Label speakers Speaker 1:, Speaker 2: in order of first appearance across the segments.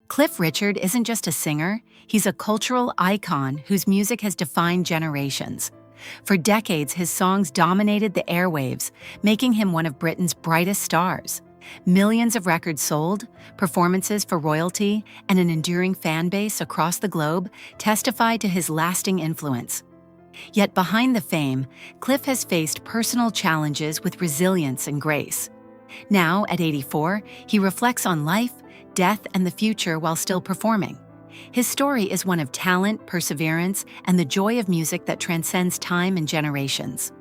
Speaker 1: Cliff Richard isn't just a singer, he's a cultural icon whose music has defined generations. For decades, his songs dominated the airwaves, making him one of Britain's brightest stars. Millions of records sold, performances for royalty, and an enduring fan base across the globe testify to his lasting influence. Yet behind the fame, Cliff has faced personal challenges with resilience and grace. Now, at 84, he reflects on life, death, and the future while still performing. His story is one of talent, perseverance, and the joy of music that transcends time and generations.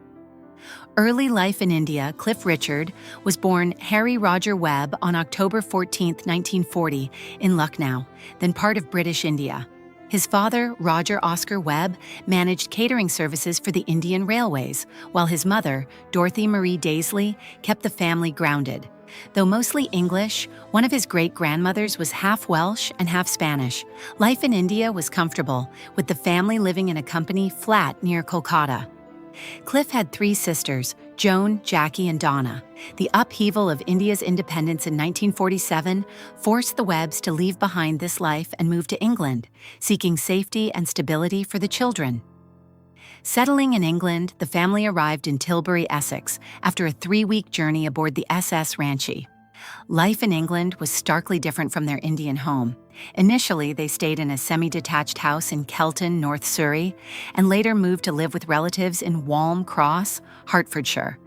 Speaker 1: Early life in India, Cliff Richard was born Harry Roger Webb on October 14, 1940, in Lucknow, then part of British India. His father, Roger Oscar Webb, managed catering services for the Indian Railways, while his mother, Dorothy Marie Daisley, kept the family grounded. Though mostly English, one of his great-grandmothers was half Welsh and half Spanish. Life in India was comfortable, with the family living in a company flat near Kolkata. Cliff had three sisters, Joan, Jackie, and Donna. The upheaval of India's independence in 1947 forced the Webbs to leave behind this life and move to England, seeking safety and stability for the children. Settling in England, the family arrived in Tilbury, Essex, after a 3-week journey aboard the SS Ranchi. Life in England was starkly different from their Indian home. Initially, they stayed in a semi-detached house in Kelton, North Surrey, and later moved to live with relatives in Walm Cross, Hertfordshire.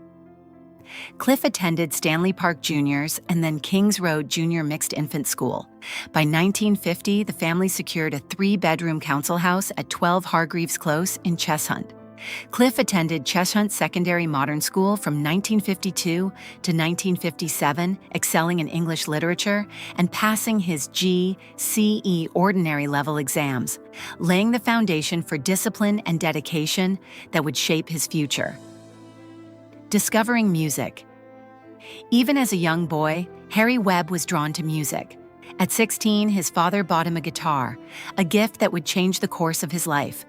Speaker 1: Cliff attended Stanley Park Juniors and then Kings Road Junior Mixed Infant School. By 1950, the family secured a 3-bedroom council house at 12 Hargreaves Close in Cheshunt. Cliff attended Cheshunt Secondary Modern School from 1952 to 1957, excelling in English literature and passing his GCE ordinary level exams, laying the foundation for discipline and dedication that would shape his future. Discovering music. Even as a young boy, Harry Webb was drawn to music. At 16, his father bought him a guitar, a gift that would change the course of his life.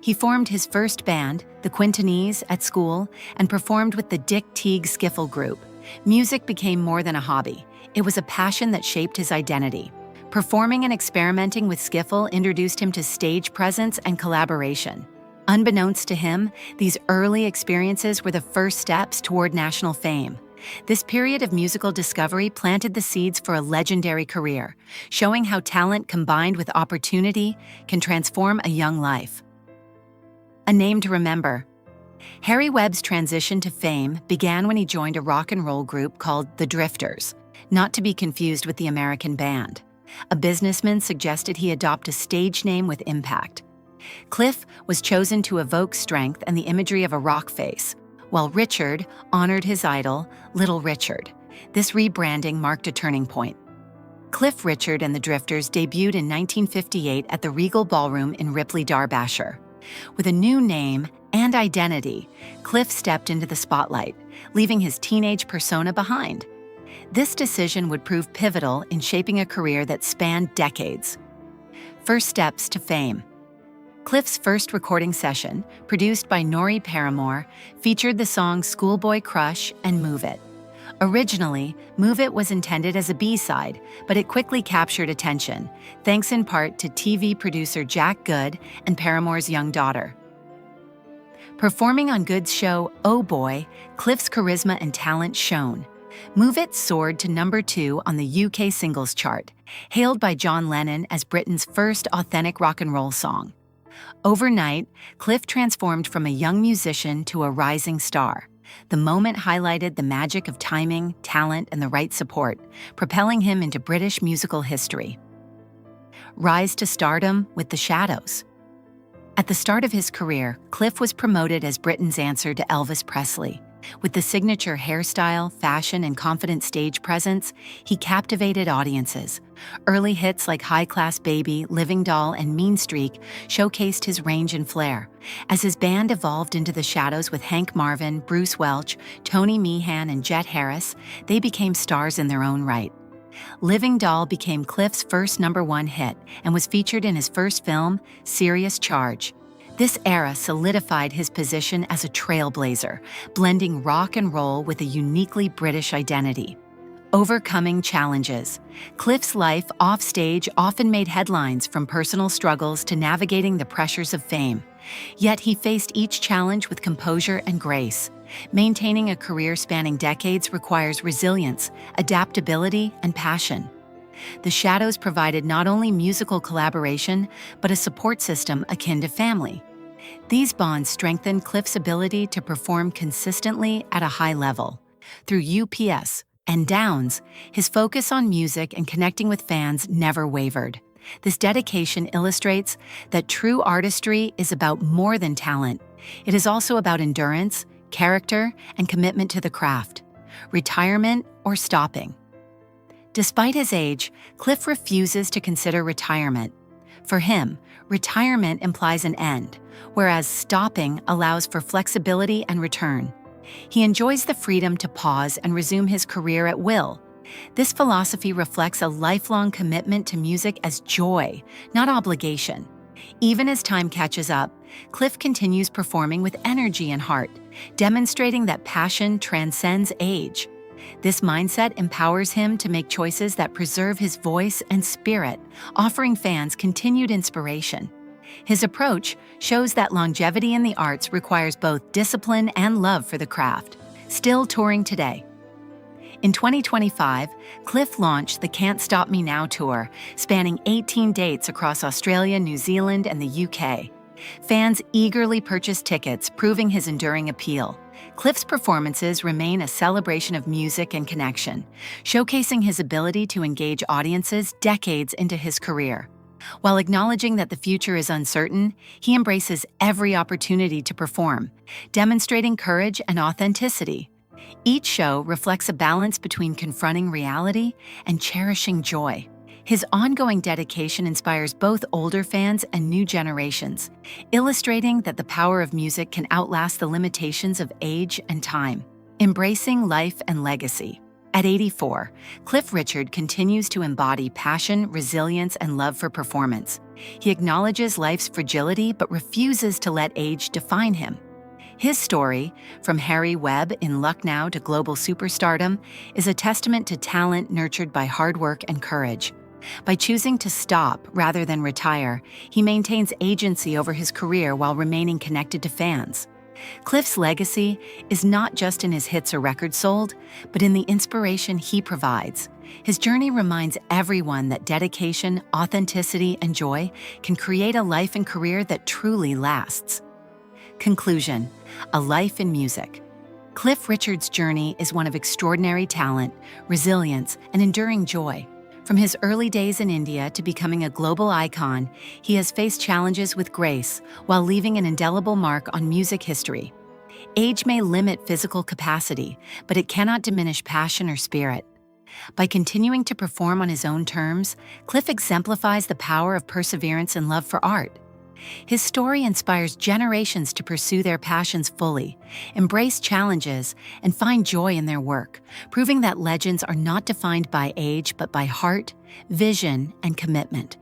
Speaker 1: He formed his first band, the Quintonese, at school and performed with the Dick Teague Skiffle Group. Music became more than a hobby. It was a passion that shaped his identity. Performing and experimenting with skiffle introduced him to stage presence and collaboration. Unbeknownst to him, these early experiences were the first steps toward national fame. This period of musical discovery planted the seeds for a legendary career, showing how talent combined with opportunity can transform a young life. A name to remember. Harry Webb's transition to fame began when he joined a rock and roll group called The Drifters, not to be confused with the American band. A businessman suggested he adopt a stage name with impact. Cliff was chosen to evoke strength and the imagery of a rock face, while Richard honored his idol, Little Richard. This rebranding marked a turning point. Cliff Richard and the Drifters debuted in 1958 at the Regal Ballroom in Ripley, Derbyshire. With a new name and identity, Cliff stepped into the spotlight, leaving his teenage persona behind. This decision would prove pivotal in shaping a career that spanned decades. First steps to fame. Cliff's first recording session, produced by Norrie Paramore, featured the songs Schoolboy Crush and Move It. Originally, Move It was intended as a B-side, but it quickly captured attention, thanks in part to TV producer Jack Good and Paramore's young daughter. Performing on Good's show Oh Boy, Cliff's charisma and talent shone. Move It soared to number 2 on the UK singles chart, hailed by John Lennon as Britain's first authentic rock and roll song. Overnight, Cliff transformed from a young musician to a rising star. The moment highlighted the magic of timing, talent, and the right support, propelling him into British musical history. Rise to stardom with The Shadows. At the start of his career, Cliff was promoted as Britain's answer to Elvis Presley. With the signature hairstyle, fashion, and confident stage presence, he captivated audiences. Early hits like High Class Baby, Living Doll, and Mean Streak showcased his range and flair. As his band evolved into the shadows with Hank Marvin, Bruce Welch, Tony Meehan, and Jet Harris, they became stars in their own right. Living Doll became Cliff's first #1 hit and was featured in his first film, Serious Charge. This era solidified his position as a trailblazer, blending rock and roll with a uniquely British identity. Overcoming challenges. Cliff's life offstage often made headlines, from personal struggles to navigating the pressures of fame. Yet he faced each challenge with composure and grace. Maintaining a career spanning decades requires resilience, adaptability, and passion. The Shadows provided not only musical collaboration, but a support system akin to family. These bonds strengthened Cliff's ability to perform consistently at a high level. Through UPS and Downs, his focus on music and connecting with fans never wavered. This dedication illustrates that true artistry is about more than talent. It is also about endurance, character, and commitment to the craft. Retirement or stopping. Despite his age, Cliff refuses to consider retirement. For him, retirement implies an end, whereas stopping allows for flexibility and return. He enjoys the freedom to pause and resume his career at will. This philosophy reflects a lifelong commitment to music as joy, not obligation. Even as time catches up, Cliff continues performing with energy and heart, demonstrating that passion transcends age. This mindset empowers him to make choices that preserve his voice and spirit, offering fans continued inspiration. His approach shows that longevity in the arts requires both discipline and love for the craft. Still touring today. In 2025, Cliff launched the Can't Stop Me Now tour, spanning 18 dates across Australia, New Zealand, and the UK. Fans eagerly purchased tickets, proving his enduring appeal. Cliff's performances remain a celebration of music and connection, showcasing his ability to engage audiences decades into his career. While acknowledging that the future is uncertain, he embraces every opportunity to perform, demonstrating courage and authenticity. Each show reflects a balance between confronting reality and cherishing joy. His ongoing dedication inspires both older fans and new generations, illustrating that the power of music can outlast the limitations of age and time. Embracing life and legacy. At 84, Cliff Richard continues to embody passion, resilience, and love for performance. He acknowledges life's fragility but refuses to let age define him. His story, from Harry Webb in Lucknow to global superstardom, is a testament to talent nurtured by hard work and courage. By choosing to stop rather than retire, he maintains agency over his career while remaining connected to fans. Cliff's legacy is not just in his hits or records sold, but in the inspiration he provides. His journey reminds everyone that dedication, authenticity, and joy can create a life and career that truly lasts. Conclusion: a life in music. Cliff Richard's journey is one of extraordinary talent, resilience, and enduring joy. From his early days in India to becoming a global icon, he has faced challenges with grace while leaving an indelible mark on music history. Age may limit physical capacity, but it cannot diminish passion or spirit. By continuing to perform on his own terms, Cliff exemplifies the power of perseverance and love for art. His story inspires generations to pursue their passions fully, embrace challenges, and find joy in their work, proving that legends are not defined by age but by heart, vision, and commitment.